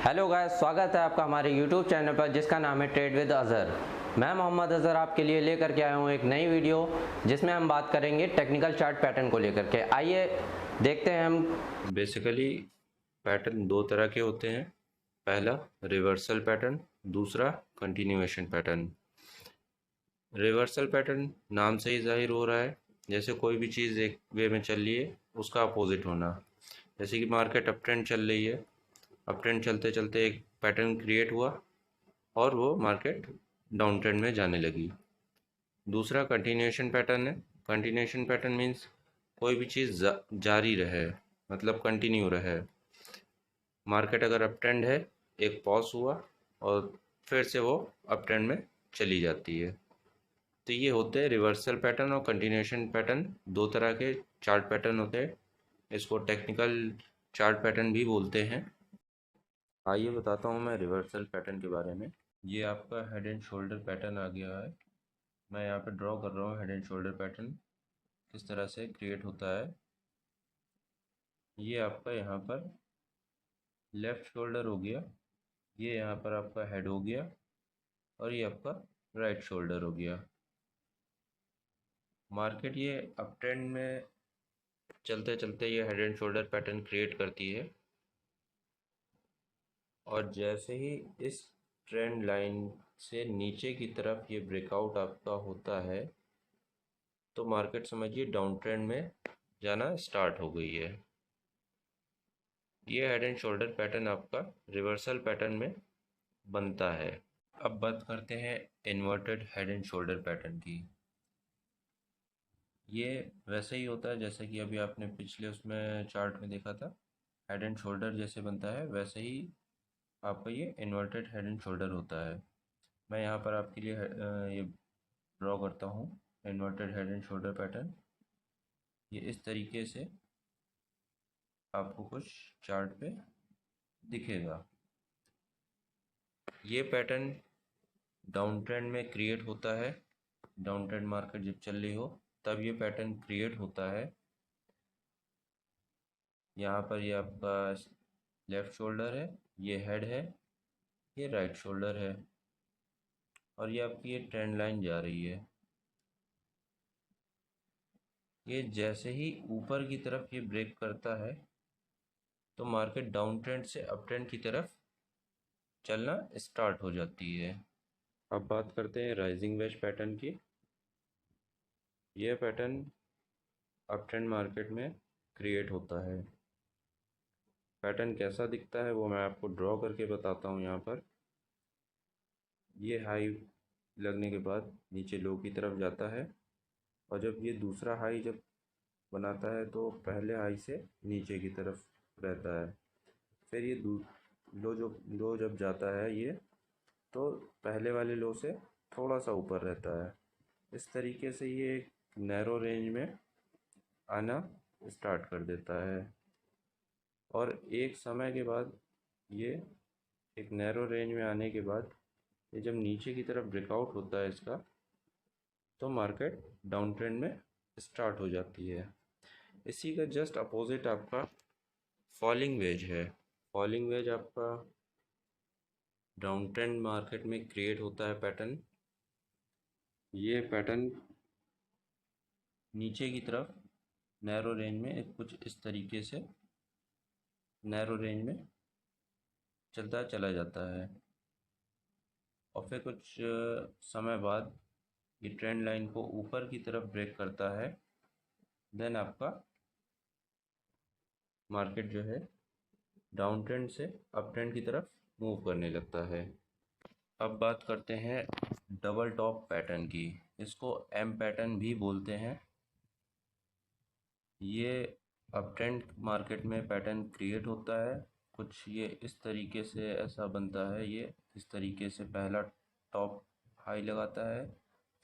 Hello guys, स्वागत है आपका हमारे YouTube चैनल पर जिसका नाम है ट्रेड विद अजहर। मैं मोहम्मद अजहर आपके लिए लेकर के आया हूँ एक नई वीडियो जिसमें हम बात करेंगे टेक्निकल चार्ट पैटर्न को लेकर के। आइए देखते हैं हम। बेसिकली पैटर्न दो तरह के होते हैं। पहला रिवर्सल पैटर्न, दूसरा कंटिन्यूएशन पैटर्न। रिवर्सल पैटर्न नाम से ही जाहिर हो रहा है, जैसे कोई भी चीज़ एक वे में चल रही है उसका अपोजिट होना। जैसे कि मार्केट अप ट्रेंड चल रही है, अप ट्रेंड चलते चलते एक पैटर्न क्रिएट हुआ और वो मार्केट डाउन ट्रेंड में जाने लगी। दूसरा कंटिन्यूएशन पैटर्न है। कंटिन्यूएशन पैटर्न मीन्स कोई भी चीज़ जारी रहे, मतलब कंटिन्यू रहे। मार्केट अगर अप ट्रेंड है, एक पॉज हुआ और फिर से वो अप ट्रेंड में चली जाती है। तो ये होते हैं रिवर्सल पैटर्न और कंटिन्यूएशन पैटर्न, दो तरह के चार्ट पैटर्न होते हैं। इसको टेक्निकल चार्ट पैटर्न भी बोलते हैं। आइए बताता हूँ मैं रिवर्सल पैटर्न के बारे में। ये आपका हेड एंड शोल्डर पैटर्न आ गया है। मैं यहाँ पे ड्रॉ कर रहा हूँ हेड एंड शोल्डर पैटर्न किस तरह से क्रिएट होता है। ये आपका यहाँ पर लेफ़्ट शोल्डर हो गया, ये यहाँ पर आपका हेड हो गया और ये आपका राइट शोल्डर हो गया। मार्केट ये अप ट्रेंड में चलते चलते ये head and shoulder pattern create करती है और जैसे ही इस ट्रेंड लाइन से नीचे की तरफ ये ब्रेकआउट आपका होता है तो मार्केट समझिए डाउन ट्रेंड में जाना स्टार्ट हो गई है। ये हेड एंड शोल्डर पैटर्न आपका रिवर्सल पैटर्न में बनता है। अब बात करते हैं inverted head and shoulder pattern की। ये वैसे ही होता है जैसे कि अभी आपने पिछले उसमें चार्ट में देखा था, हेड एंड शोल्डर जैसे बनता है वैसे ही आपका ये इन्वर्टेड हेड एंड शोल्डर होता है। मैं यहाँ पर आपके लिए ये ड्रॉ करता हूँ inverted head and shoulder pattern. ये इस तरीके से आपको कुछ चार्ट पे दिखेगा। ये पैटर्न डाउन ट्रेंड में क्रिएट होता है। डाउन ट्रेंड मार्केट जब चल रही हो तब ये पैटर्न क्रिएट होता है। यहाँ पर ये आपका लेफ़्ट शोल्डर है, ये हेड है, ये राइट शोल्डर है और ये आपकी ये ट्रेंड लाइन जा रही है। ये जैसे ही ऊपर की तरफ ये ब्रेक करता है तो मार्केट डाउन ट्रेंड से अप ट्रेंड की तरफ चलना स्टार्ट हो जाती है। अब बात करते हैं राइजिंग वेज पैटर्न की। यह पैटर्न अप ट्रेंड मार्केट में क्रिएट होता है। पैटर्न कैसा दिखता है वो मैं आपको ड्रॉ करके बताता हूँ। यहाँ पर ये हाई लगने के बाद नीचे लो की तरफ जाता है और जब ये दूसरा हाई जब बनाता है तो पहले हाई से नीचे की तरफ रहता है। फिर ये लो जब जाता है ये तो पहले वाले लो से थोड़ा सा ऊपर रहता है। इस तरीके से ये एक नैरो रेंज में आना स्टार्ट कर देता है और एक समय के बाद ये एक नैरो रेंज में आने के बाद ये जब नीचे की तरफ ब्रेकआउट होता है इसका तो मार्केट डाउन ट्रेंड में स्टार्ट हो जाती है। इसी का जस्ट अपोजिट आपका फॉलिंग वेज है। फॉलिंग वेज आपका डाउन ट्रेंड मार्केट में क्रिएट होता है पैटर्न। ये पैटर्न नीचे की तरफ नैरो रेंज में कुछ इस तरीके से नैरो रेंज में चलता चला जाता है और फिर कुछ समय बाद ये ट्रेंड लाइन को ऊपर की तरफ ब्रेक करता है। देन आपका मार्केट जो है डाउन ट्रेंड से अप ट्रेंड की तरफ मूव करने लगता है। अब बात करते हैं डबल टॉप पैटर्न की। इसको एम पैटर्न भी बोलते हैं। ये अप ट्रेंड मार्केट में पैटर्न क्रिएट होता है। कुछ ये इस तरीके से ऐसा बनता है। ये इस तरीके से पहला टॉप हाई लगाता है,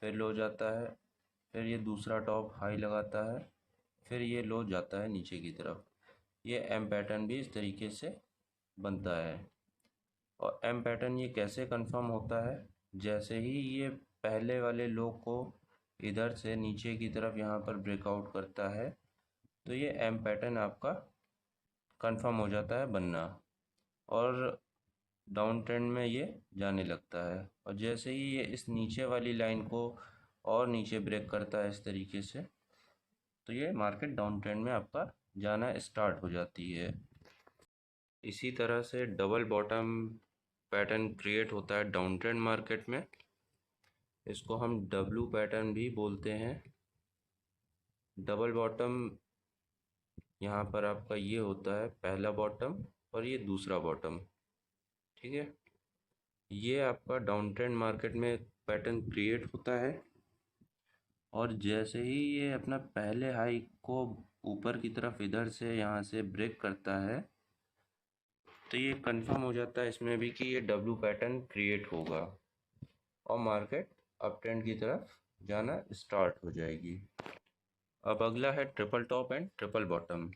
फिर लो जाता है, फिर ये दूसरा टॉप हाई लगाता है, फिर ये लो जाता है नीचे की तरफ। ये एम पैटर्न भी इस तरीके से बनता है। और एम पैटर्न ये कैसे कंफर्म होता है, जैसे ही ये पहले वाले लो को इधर से नीचे की तरफ यहाँ पर ब्रेकआउट करता है तो ये एम पैटर्न आपका कंफर्म हो जाता है बनना। और डाउन ट्रेंड में ये जाने लगता है। और जैसे ही ये इस नीचे वाली लाइन को और नीचे ब्रेक करता है इस तरीके से, तो ये मार्केट डाउन ट्रेंड में आपका जाना स्टार्ट हो जाती है। इसी तरह से डबल बॉटम पैटर्न क्रिएट होता है डाउन ट्रेंड मार्केट में। इसको हम डब्लू पैटर्न भी बोलते हैं। डबल बॉटम यहाँ पर आपका ये होता है पहला बॉटम और ये दूसरा बॉटम, ठीक है। ये आपका डाउन ट्रेंड मार्केट में पैटर्न क्रिएट होता है और जैसे ही ये अपना पहले हाई को ऊपर की तरफ इधर से यहाँ से ब्रेक करता है, तो ये कंफर्म हो जाता है इसमें भी कि ये डब्लू पैटर्न क्रिएट होगा और मार्केट अप ट्रेंड की तरफ जाना स्टार्ट हो जाएगी। अब अगला है triple top and triple bottom.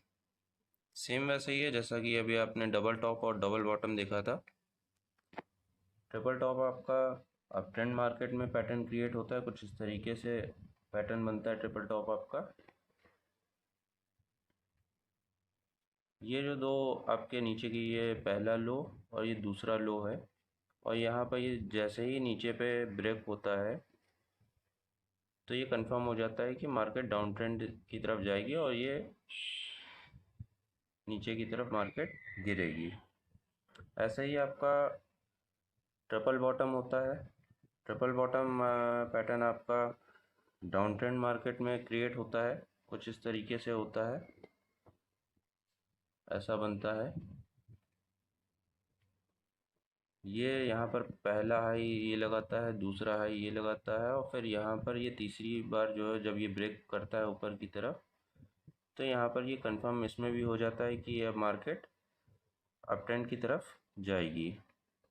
Same वैसे ही है जैसा कि अभी आपने डबल टॉप और डबल बॉटम देखा था। ट्रिपल टॉप आपका अप ट्रेंड मार्केट में पैटर्न क्रिएट होता है, कुछ इस तरीके से पैटर्न बनता है ट्रिपल टॉप आपका। ये जो दो आपके नीचे की, ये पहला लो और ये दूसरा लो है, और यहाँ पर ये जैसे ही नीचे पे ब्रेक होता है तो ये कंफर्म हो जाता है कि मार्केट डाउन ट्रेंड की तरफ जाएगी और ये नीचे की तरफ मार्केट गिरेगी। ऐसा ही आपका ट्रिपल बॉटम होता है। ट्रिपल बॉटम पैटर्न आपका डाउन ट्रेंड मार्केट में क्रिएट होता है, कुछ इस तरीके से होता है, ऐसा बनता है। ये यहाँ पर पहला हाई ये लगाता है, दूसरा हाई ये लगाता है, और फिर यहाँ पर ये तीसरी बार जो है जब ये ब्रेक करता है ऊपर की तरफ, तो यहाँ पर ये कंफर्म इसमें भी हो जाता है कि अब मार्केट अप ट्रेंड की तरफ जाएगी।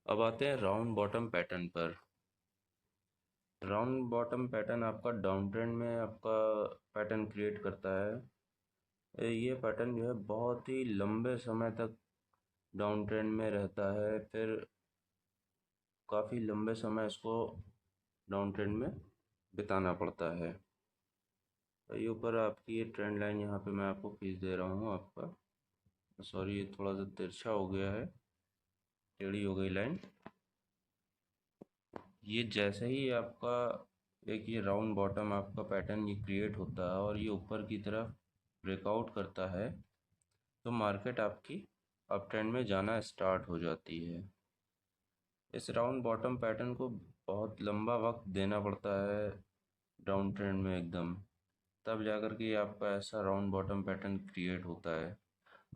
अब आते हैं राउंड बॉटम पैटर्न पर। राउंड बॉटम पैटर्न आपका डाउन ट्रेंड में आपका पैटर्न क्रिएट करता है। ये पैटर्न जो है बहुत ही लंबे समय तक डाउन ट्रेंड में रहता है, फिर काफ़ी लंबे समय इसको डाउन ट्रेंड में बिताना पड़ता है। ये ऊपर आपकी ये ट्रेंड लाइन यहाँ पे मैं आपको खींच दे रहा हूँ आपका, सॉरी ये थोड़ा सा तिरछा हो गया है, टेढ़ी हो गई लाइन। ये जैसे ही आपका एक ये राउंड बॉटम आपका पैटर्न ये क्रिएट होता है और ये ऊपर की तरफ ब्रेकआउट करता है, तो मार्केट आपकी अप ट्रेंड में जाना स्टार्ट हो जाती है। इस राउंड बॉटम पैटर्न को बहुत लंबा वक्त देना पड़ता है डाउन ट्रेंड में एकदम, तब जाकर के आपका ऐसा राउंड बॉटम पैटर्न क्रिएट होता है।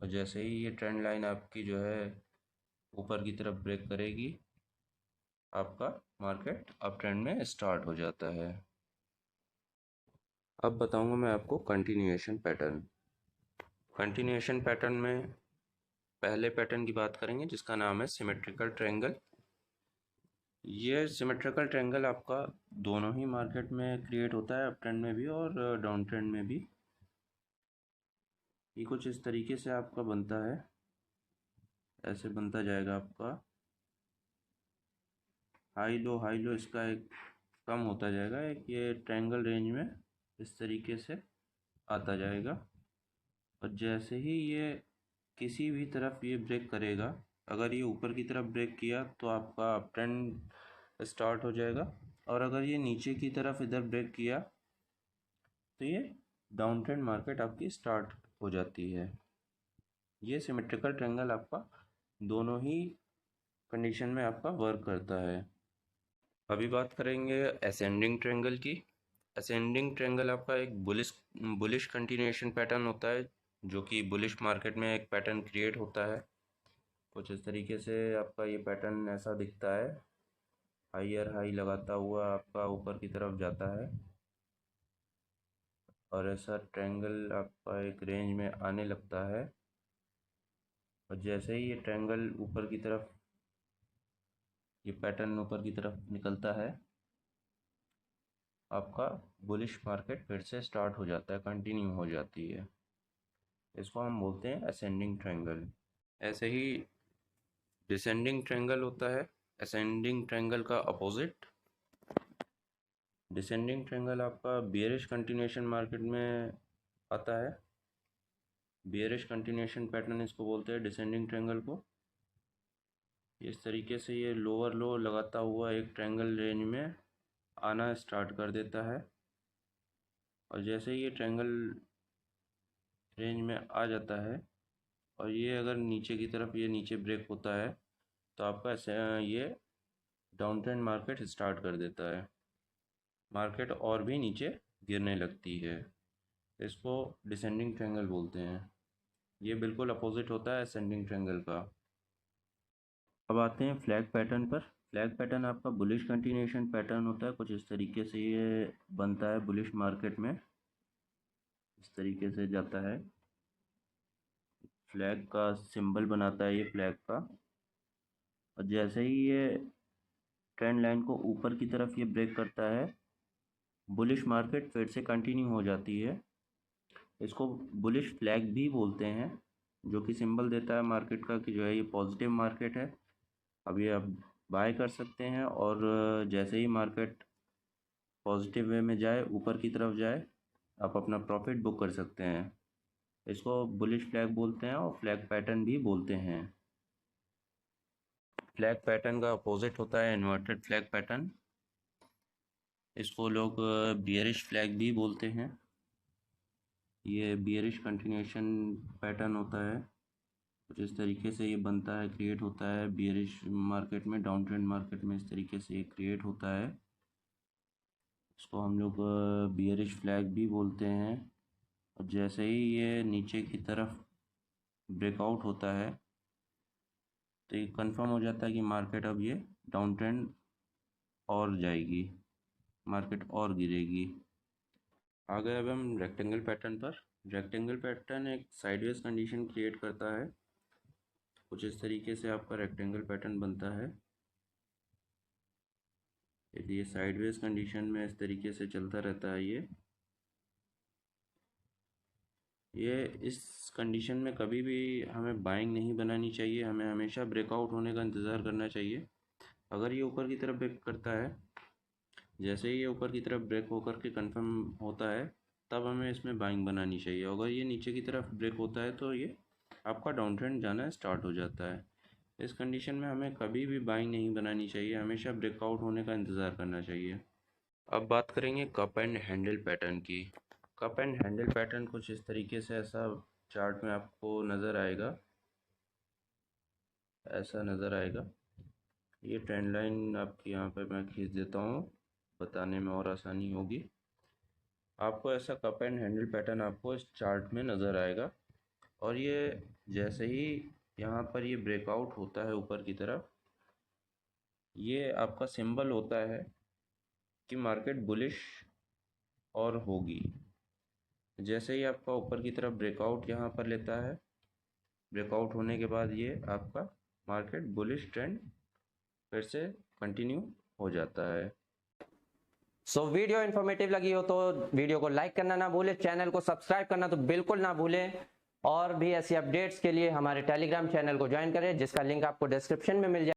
और जैसे ही ये ट्रेंड लाइन आपकी जो है ऊपर की तरफ ब्रेक करेगी, आपका मार्केट अप ट्रेंड में स्टार्ट हो जाता है। अब बताऊंगा मैं आपको कंटिन्यूएशन पैटर्न। कंटिन्यूएशन पैटर्न में पहले पैटर्न की बात करेंगे जिसका नाम है सिमेट्रिकल ट्रायंगल। ये सिमेट्रिकल ट्रायंगल आपका दोनों ही मार्केट में क्रिएट होता है, अप ट्रेंड में भी और डाउन ट्रेंड में भी। ये कुछ इस तरीके से आपका बनता है, ऐसे बनता जाएगा आपका हाई लो इसका एक कम होता जाएगा, एक ये ट्रायंगल रेंज में इस तरीके से आता जाएगा। और जैसे ही ये किसी भी तरफ ये ब्रेक करेगा, अगर ये ऊपर की तरफ ब्रेक किया तो आपका अप ट्रेंड स्टार्ट हो जाएगा, और अगर ये नीचे की तरफ इधर ब्रेक किया तो ये डाउन ट्रेंड मार्केट आपकी स्टार्ट हो जाती है। ये सिमेट्रिकल ट्रायंगल आपका दोनों ही कंडीशन में आपका वर्क करता है। अभी बात करेंगे असेंडिंग ट्रायंगल की। असेंडिंग ट्रायंगल आपका एक बुलिश कंटिन्यूएशन पैटर्न होता है, जो कि बुलिश मार्केट में एक पैटर्न क्रिएट होता है। कुछ इस तरीके से आपका ये पैटर्न ऐसा दिखता है, हाईयर हाई लगाता हुआ आपका ऊपर की तरफ जाता है, और ऐसा ट्रायंगल आपका एक रेंज में आने लगता है। और जैसे ही ये ट्रायंगल ऊपर की तरफ, ये पैटर्न ऊपर की तरफ निकलता है, आपका बुलिश मार्केट फिर से स्टार्ट हो जाता है, कंटिन्यू हो जाती है। इसको हम बोलते हैं असेंडिंग ट्रायंगल। ऐसे ही डिसेंडिंग ट्रायंगल होता है, असेंडिंग ट्रायंगल का अपोजिट। डिसेंडिंग ट्रायंगल आपका बियरिश कंटिन्यूएशन मार्केट में आता है। बियरिश कंटिन्यूएशन पैटर्न इसको बोलते हैं, डिसेंडिंग ट्रायंगल को। इस तरीके से ये लोअर लो लगाता हुआ एक ट्रायंगल रेंज में आना स्टार्ट कर देता है, और जैसे ये ट्रायंगल रेंज में आ जाता है और ये अगर नीचे की तरफ ये नीचे ब्रेक होता है तो आपका ये डाउन ट्रेंड मार्केट स्टार्ट कर देता है, मार्केट और भी नीचे गिरने लगती है। इसको डिसेंडिंग ट्रायंगल बोलते हैं। ये बिल्कुल अपोजिट होता है असेंडिंग ट्रायंगल का। अब आते हैं फ्लैग पैटर्न पर। फ्लैग पैटर्न आपका बुलिश कंटिन्यूएशन पैटर्न होता है। कुछ इस तरीके से ये बनता है बुलिश मार्केट में, इस तरीके से जाता है, फ्लैग का सिंबल बनाता है ये फ्लैग का, और जैसे ही ये ट्रेंड लाइन को ऊपर की तरफ ये ब्रेक करता है, बुलिश मार्केट फिर से कंटिन्यू हो जाती है। इसको बुलिश फ्लैग भी बोलते हैं, जो कि सिंबल देता है मार्केट का कि जो है ये पॉजिटिव मार्केट है। अब ये आप बाय कर सकते हैं, और जैसे ही मार्केट पॉजिटिव वे में जाए, ऊपर की तरफ जाए, आप अपना प्रॉफिट बुक कर सकते हैं। इसको बुलिश फ्लैग बोलते हैं और फ्लैग पैटर्न भी बोलते हैं। फ्लैग पैटर्न का अपोजिट होता है इन्वर्टेड फ्लैग पैटर्न। इसको लोग बियरिश फ्लैग भी बोलते हैं। ये बियरिश कंटिन्यूएशन पैटर्न होता है, कुछ इस तरीके से ये बनता है, क्रिएट होता है बियरिश मार्केट में, डाउन ट्रेंड मार्केट में इस तरीके से ये क्रिएट होता है। इसको हम लोग बियरिश फ्लैग भी बोलते हैं। और जैसे ही ये नीचे की तरफ ब्रेकआउट होता है तो ये कंफर्म हो जाता है कि मार्केट अब ये डाउन ट्रेंड और जाएगी, मार्केट और गिरेगी। आ गए अब हम रेक्टेंगल पैटर्न पर। रेक्टेंगल पैटर्न एक साइडवेज कंडीशन क्रिएट करता है। कुछ इस तरीके से आपका रेक्टेंगल पैटर्न बनता है। यदि ये साइडवेज कंडीशन में इस तरीके से चलता रहता है, ये इस कंडीशन में कभी भी हमें बाइंग नहीं बनानी चाहिए, हमें हमेशा ब्रेकआउट होने का इंतज़ार करना चाहिए। अगर ये ऊपर की तरफ ब्रेक करता है, जैसे ही ये ऊपर की तरफ ब्रेक होकर के कंफर्म होता है, तब हमें इसमें बाइंग बनानी चाहिए। अगर ये नीचे की तरफ ब्रेक होता है तो ये आपका डाउन ट्रेंड जाना स्टार्ट हो जाता है। इस कंडीशन में हमें कभी भी बाइंग नहीं बनानी चाहिए, हमेशा ब्रेकआउट होने का इंतज़ार करना चाहिए। अब बात करेंगे कप एंड हैंडल पैटर्न की। कप एंड हैंडल पैटर्न कुछ इस तरीके से ऐसा चार्ट में आपको नज़र आएगा, ऐसा नज़र आएगा। ये ट्रेंड लाइन आपकी यहाँ पे मैं खींच देता हूँ, बताने में और आसानी होगी। आपको ऐसा कप एंड हैंडल पैटर्न आपको इस चार्ट में नज़र आएगा, और ये जैसे ही यहाँ पर ये ब्रेकआउट होता है ऊपर की तरफ, ये आपका सिंबल होता है कि मार्केट बुलिश और होगी। जैसे ही आपका ऊपर की तरफ ब्रेकआउट यहाँ पर लेता है, ब्रेकआउट होने के बाद ये आपका मार्केट बुलिश ट्रेंड फिर से कंटिन्यू हो जाता है। वीडियो इन्फॉर्मेटिव लगी हो तो वीडियो को लाइक करना ना भूलें, चैनल को सब्सक्राइब करना तो बिल्कुल ना भूलें, और भी ऐसी अपडेट्स के लिए हमारे टेलीग्राम चैनल को ज्वाइन करें, जिसका लिंक आपको डिस्क्रिप्शन में मिल जाए।